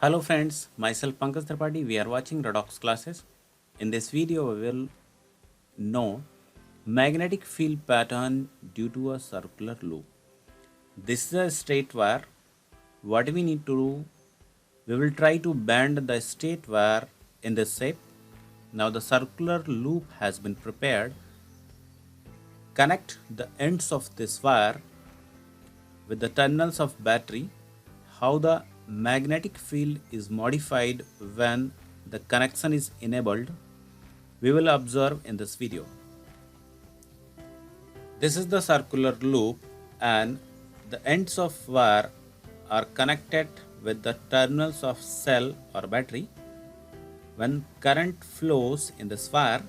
Hello friends, myself Pankaj Tripathi. We are watching Redox classes. In this video, we will know magnetic field pattern due to a circular loop. This is a straight wire. What we need to do, we will try to bend the straight wire in this shape. Now the circular loop has been prepared. Connect the ends of this wire with the terminals of battery. How the magnetic field is modified when the connection is enabled, we will observe in this video. This is the circular loop and the ends of wire are connected with the terminals of cell or battery. When current flows in this wire,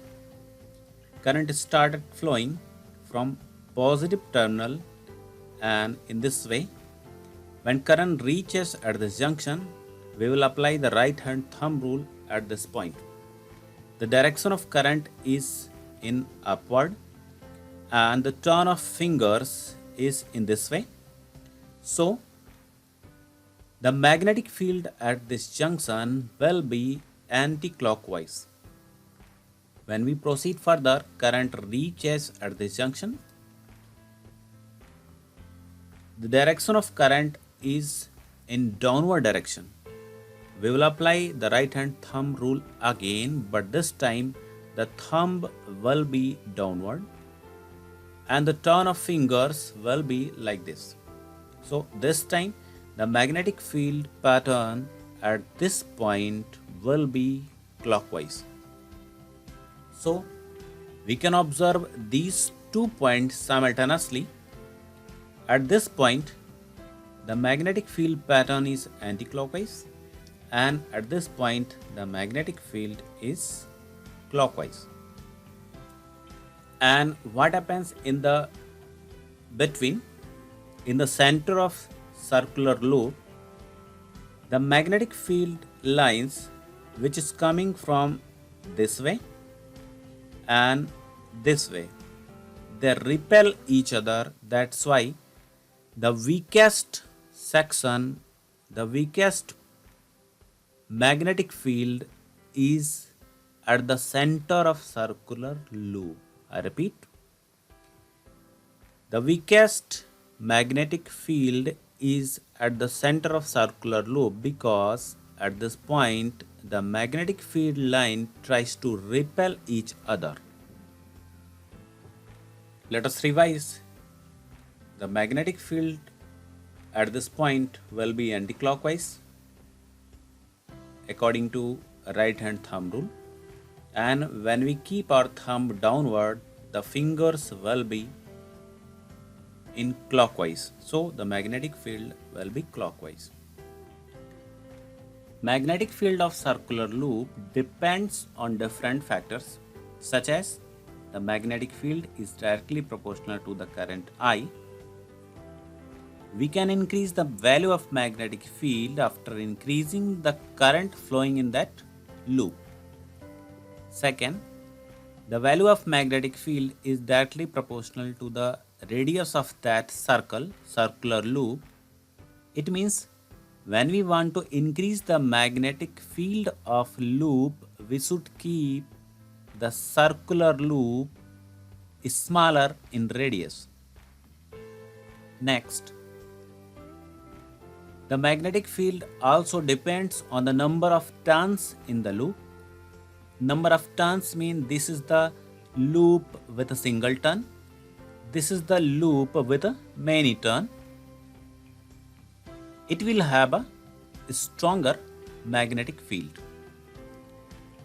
current started flowing from positive terminal, and in this way, when current reaches at this junction, we will apply the right hand thumb rule at this point. The direction of current is in upward and the turn of fingers is in this way. So, the magnetic field at this junction will be anti-clockwise. When we proceed further, current reaches at this junction. The direction of current is in downward direction. We will apply the right hand thumb rule again, but this time the thumb will be downward and the turn of fingers will be like this. So this time the magnetic field pattern at this point will be clockwise. So we can observe these 2 points simultaneously. At this point, the magnetic field pattern is anti-clockwise, and at this point the magnetic field is clockwise. And what happens in the between, in the center of circular loop, the magnetic field lines which is coming from this way and this way, they repel each other. That's why the weakest section, the weakest magnetic field is at the center of circular loop. I repeat, the weakest magnetic field is at the center of circular loop because at this point the magnetic field line tries to repel each other. Let us revise. The magnetic field at this point will be anti-clockwise according to right hand thumb rule, and when we keep our thumb downward, the fingers will be in clockwise. So the magnetic field will be clockwise. Magnetic field of circular loop depends on different factors such as the magnetic field is directly proportional to the current I. We can increase the value of magnetic field after increasing the current flowing in that loop. Second, the value of magnetic field is directly proportional to the radius of that circular loop. It means when we want to increase the magnetic field of loop, we should keep the circular loop smaller in radius. Next, the magnetic field also depends on the number of turns in the loop. Number of turns mean this is the loop with a single turn. This is the loop with a many turn. It will have a stronger magnetic field.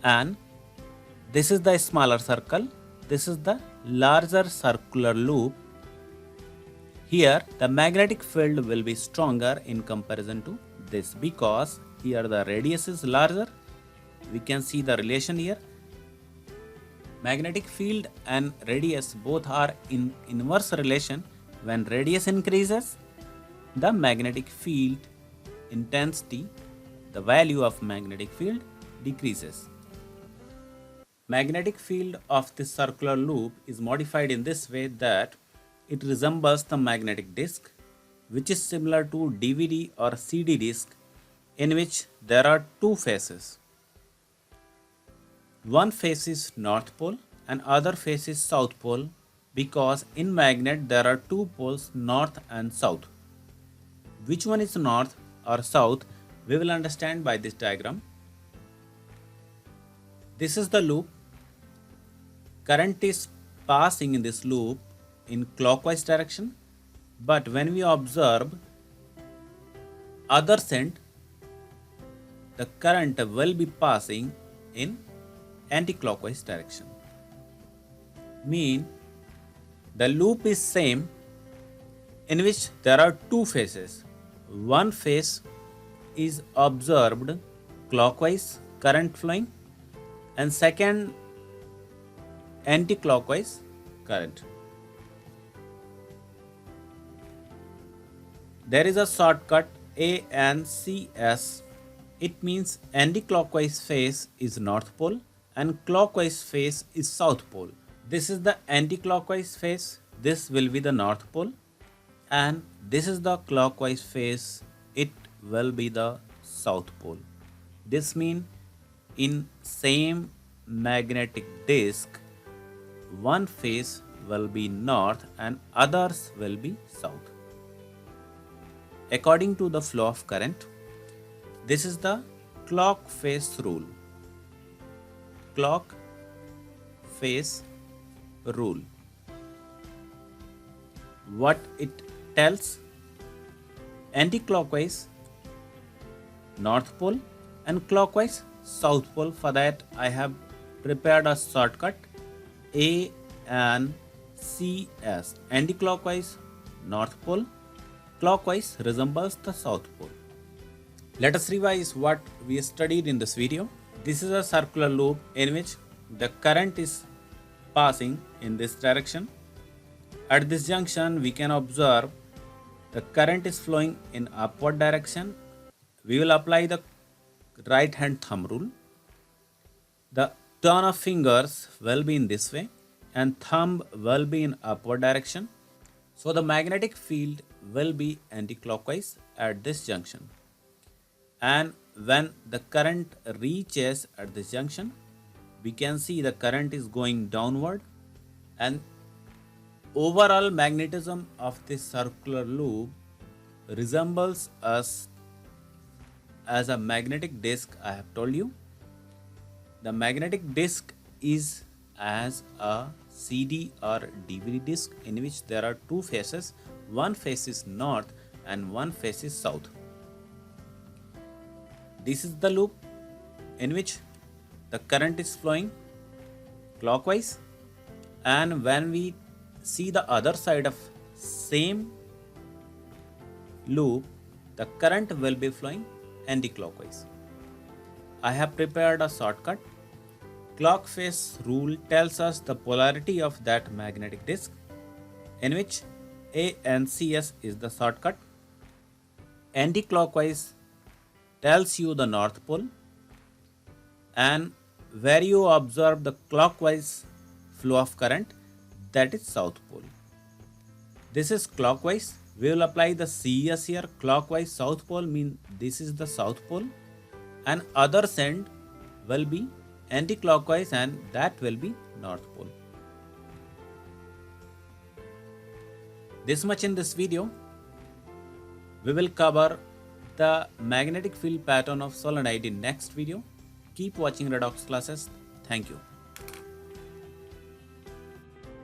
And this is the smaller circle. This is the larger circular loop. Here the magnetic field will be stronger in comparison to this because here the radius is larger. We can see the relation here. Magnetic field and radius both are in inverse relation. When radius increases, the magnetic field intensity, the value of magnetic field decreases. Magnetic field of this circular loop is modified in this way that it resembles the magnetic disc, which is similar to DVD or CD disc in which there are two faces. One face is North Pole and other face is South Pole, because in magnet there are two poles, north and south. Which one is north or south we will understand by this diagram. This is the loop. Current is passing in this loop in clockwise direction, but when we observe other end, the current will be passing in anti-clockwise direction. Mean the loop is same, in which there are two phases. One phase is observed clockwise current flowing, and second anti-clockwise current. There is a shortcut ANCS. It means anti-clockwise phase is North Pole and clockwise phase is South Pole. This is the anti-clockwise phase, this will be the North Pole, and this is the clockwise phase, it will be the South Pole. This means in same magnetic disk, one phase will be north and others will be south. According to the flow of current, this is the clock phase rule. Clock phase rule. What it tells? Anti-clockwise North Pole and clockwise South Pole. For that I have prepared a shortcut ANCS. Anti-clockwise North Pole, clockwise resembles the South Pole. Let us revise what we studied in this video. This is a circular loop in which the current is passing in this direction. At this junction we can observe the current is flowing in upward direction. We will apply the right hand thumb rule. The turn of fingers will be in this way and thumb will be in upward direction. So the magnetic field will be anti-clockwise at this junction. And when the current reaches at this junction, we can see the current is going downward, and overall magnetism of this circular loop resembles us as a magnetic disk. I have told you the magnetic disk is as a CD or DVD disk in which there are two faces. One face is north and one face is south. This is the loop in which the current is flowing clockwise, and when we see the other side of same loop, the current will be flowing anti-clockwise. I have prepared a shortcut. Clock phase rule tells us the polarity of that magnetic disk, in which ANCS is the shortcut. Anti-clockwise tells you the North Pole, and where you observe the clockwise flow of current, that is South Pole. This is clockwise. We will apply the CS here. Clockwise South Pole means this is the South Pole, and other end will be anti-clockwise and that will be North Pole. This much in this video. We will cover the magnetic field pattern of solenoid in next video. Keep watching Redox classes. Thank you.